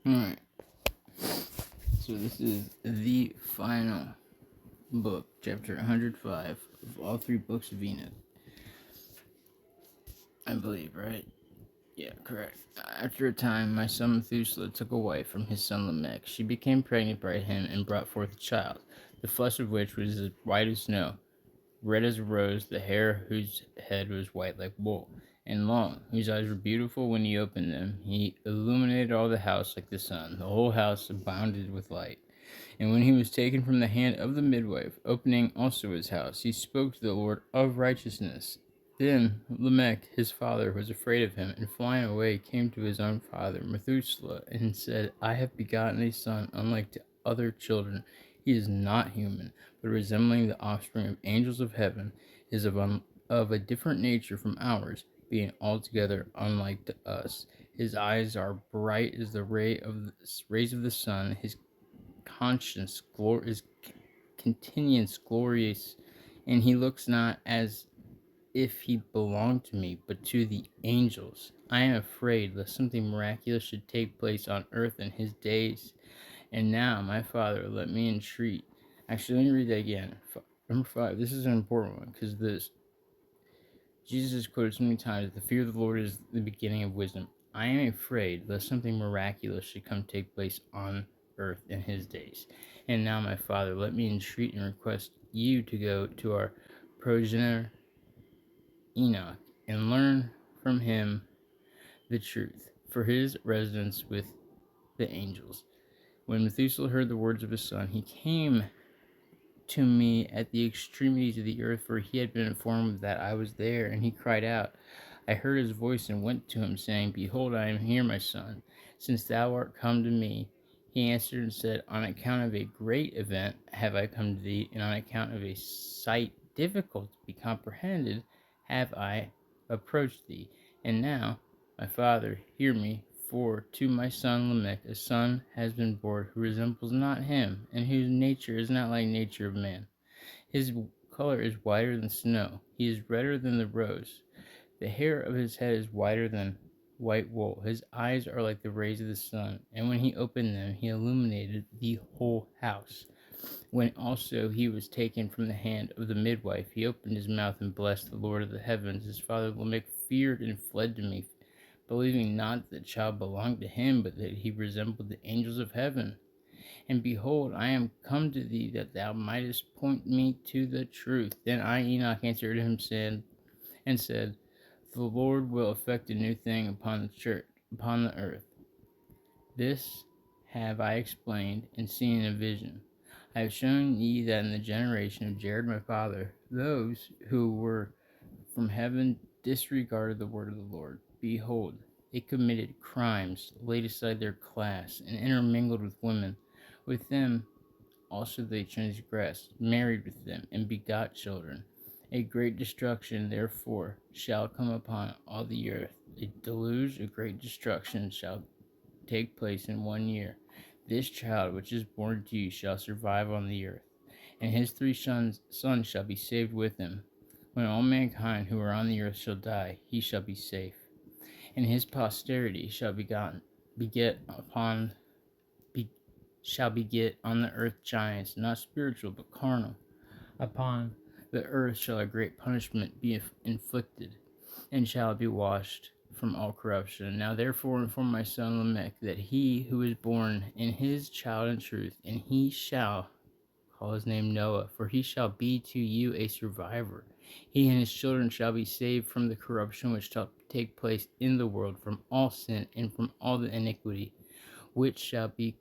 Alright, so this is the final book, chapter 105 of all three books of Enoch. I believe, right? Yeah, correct. After a time, my son Methuselah took a wife from his son Lamech. She became pregnant by him and brought forth a child, the flesh of which was as white as snow, red as a rose, the hair whose head was white like wool, and long, whose eyes were beautiful when he opened them. He illuminated all the house like the sun. The whole house abounded with light. And when he was taken from the hand of the midwife, opening also his house, he spoke to the Lord of righteousness. Then Lamech, his father, was afraid of him, and flying away came to his own father, Methuselah, and said, I have begotten a son unlike to other children. He is not human, but resembling the offspring of angels of heaven, is of a different nature from ours, being altogether unlike to us. His eyes are bright as the rays of the sun. His conscience is continuance glorious, and he looks not as if he belonged to me, but to the angels. I am afraid lest something miraculous should take place on earth in his days. And now, my Father, let me entreat. Actually, let me read that again. Number 5. This is an important one because this Jesus is quoted so many times. The fear of the Lord is the beginning of wisdom. I am afraid lest something miraculous should come take place on earth in his days. And now, my Father, let me entreat and request you to go to our progenitor Enoch and learn from him the truth, for his residence with the angels. When Methuselah heard the words of his son, he came to me at the extremities of the earth, for he had been informed that I was there, and he cried out. I heard his voice and went to him, saying, Behold, I am here, my son, since thou art come to me. He answered and said, On account of a great event have I come to thee, and on account of a sight difficult to be comprehended have I approached thee. And now, my father, hear me, for to my son Lamech a son has been born who resembles not him, and whose nature is not like nature of man. His color is whiter than snow, he is redder than the rose. The hair of his head is whiter than white wool. His eyes are like the rays of the sun, and when he opened them, he illuminated the whole house. When also he was taken from the hand of the midwife, he opened his mouth and blessed the Lord of the heavens. His father Lamech feared and fled to me, believing not that the child belonged to him, but that he resembled the angels of heaven. And behold, I am come to thee, that thou mightest point me to the truth. Then I, Enoch, answered him and said, The Lord will effect a new thing upon the earth. This have I explained and seen in a vision. I have shown ye that in the generation of Jared my father, those who were from heaven disregarded the word of the Lord. Behold, they committed crimes, laid aside their class, and intermingled with women. With them also they transgressed, married with them, and begot children. A great destruction, therefore, shall come upon all the earth. A deluge, a great destruction shall take place in 1 year. This child which is born to you shall survive on the earth, and his three sons shall be saved with him. When all mankind who are on the earth shall die, he shall be safe. And his posterity shall beget on the earth giants, not spiritual but carnal. Upon the earth shall a great punishment be inflicted, and shall be washed from all corruption. Now therefore inform my son Lamech that he who is born in his child in truth, and he shall call his name Noah, for he shall be to you a survivor. He and his children shall be saved from the corruption which shall take place in the world, from all sin and from all the iniquity which shall be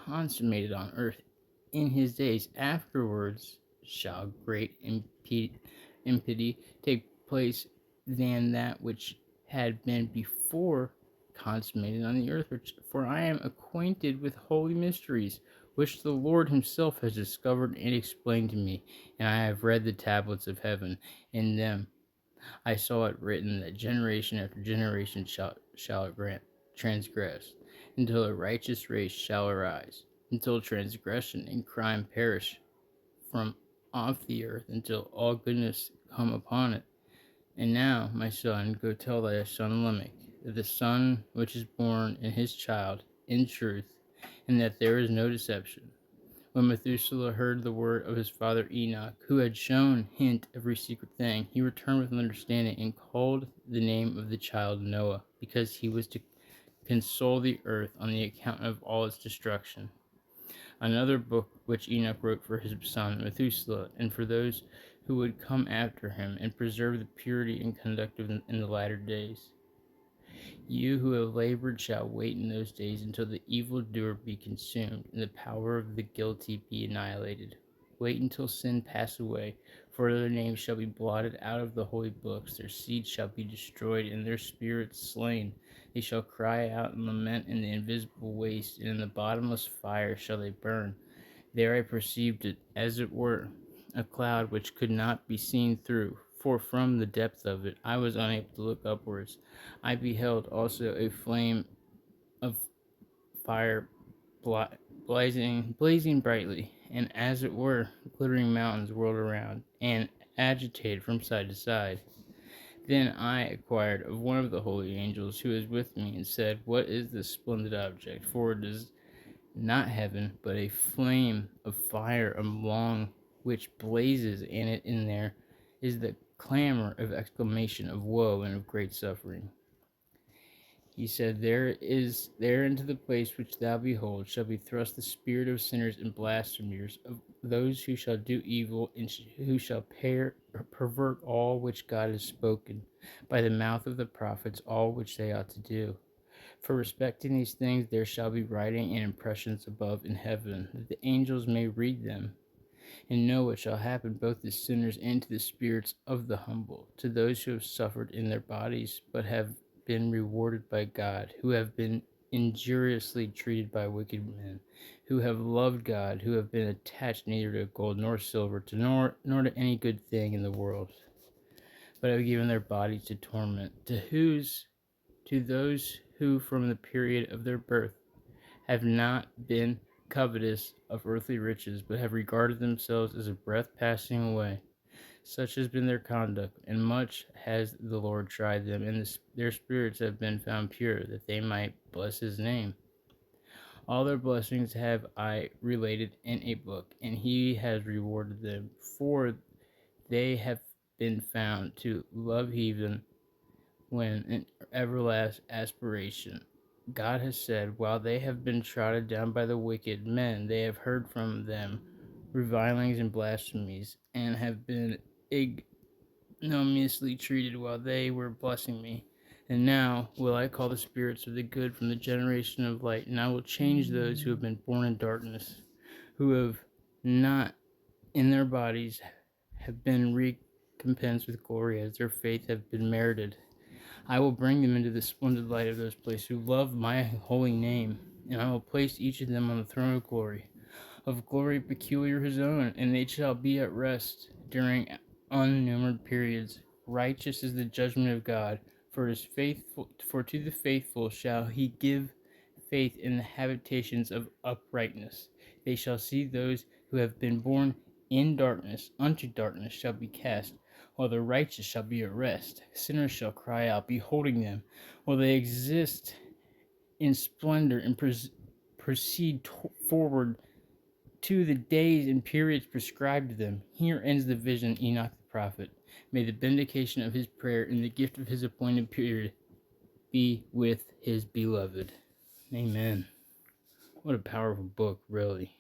consummated on earth in his days. Afterwards shall great impiety take place than that which had been before consummated on the earth. For I am acquainted with holy mysteries, which the Lord himself has discovered and explained to me, and I have read the tablets of heaven. In them I saw it written that generation after generation shall transgress, until a righteous race shall arise, until transgression and crime perish from off the earth, until all goodness come upon it. And now, my son, go tell thy son Lamech that the son which is born in his child in truth, and that there is no deception. When Methuselah heard the word of his father Enoch, who had shown hint every secret thing, he returned with understanding and called the name of the child Noah, because he was to console the earth on the account of all its destruction. Another book which Enoch wrote for his son Methuselah, and for those who would come after him, and preserve the purity and conduct in the latter days. You who have labored shall wait in those days until the evildoer be consumed, and the power of the guilty be annihilated. Wait until sin pass away, for their names shall be blotted out of the holy books, their seed shall be destroyed, and their spirits slain. They shall cry out and lament in the invisible waste, and in the bottomless fire shall they burn. There I perceived it, as it were, a cloud which could not be seen through, for from the depth of it I was unable to look upwards. I beheld also a flame of fire blazing brightly, and as it were, glittering mountains whirled around, and agitated from side to side. Then I inquired of one of the holy angels who was with me, and said, What is this splendid object? For it is not heaven, but a flame of fire among which blazes, and it in there is the clamor of exclamation of woe and of great suffering. He said, there into the place which thou behold shall be thrust the spirit of sinners and blasphemers, of those who shall do evil, and who shall pervert all which God has spoken by the mouth of the prophets, all which they ought to do. For respecting these things there shall be writing and impressions above in heaven, that the angels may read them, and know what shall happen both to sinners and to the spirits of the humble, to those who have suffered in their bodies, but have been rewarded by God, who have been injuriously treated by wicked men, who have loved God, who have been attached neither to gold nor silver, nor to any good thing in the world, but have given their bodies to torment, to those who from the period of their birth have not been covetous of earthly riches, but have regarded themselves as a breath passing away. Such has been their conduct, and much has the Lord tried them, and their spirits have been found pure, that they might bless his name. All their blessings have I related in a book, and he has rewarded them, for they have been found to love heathen when an everlasting aspiration. God has said, while they have been trodden down by the wicked men, they have heard from them revilings and blasphemies, and have been ignominiously treated while they were blessing me. And now will I call the spirits of the good from the generation of light, and I will change those who have been born in darkness, who have not in their bodies have been recompensed with glory, as their faith have been merited. I will bring them into the splendid light of those places who love my holy name, and I will place each of them on the throne of glory peculiar his own, and they shall be at rest during unnumbered periods. Righteous is the judgment of God, for to the faithful shall he give faith in the habitations of uprightness. They shall see those who have been born in darkness unto darkness shall be cast, while the righteous shall be at rest. Sinners shall cry out, beholding them, while they exist in splendor and proceed forward to the days and periods prescribed to them. Here ends the vision Enoch the prophet. May the vindication of his prayer and the gift of his appointed period be with his beloved. Amen. What a powerful book, really.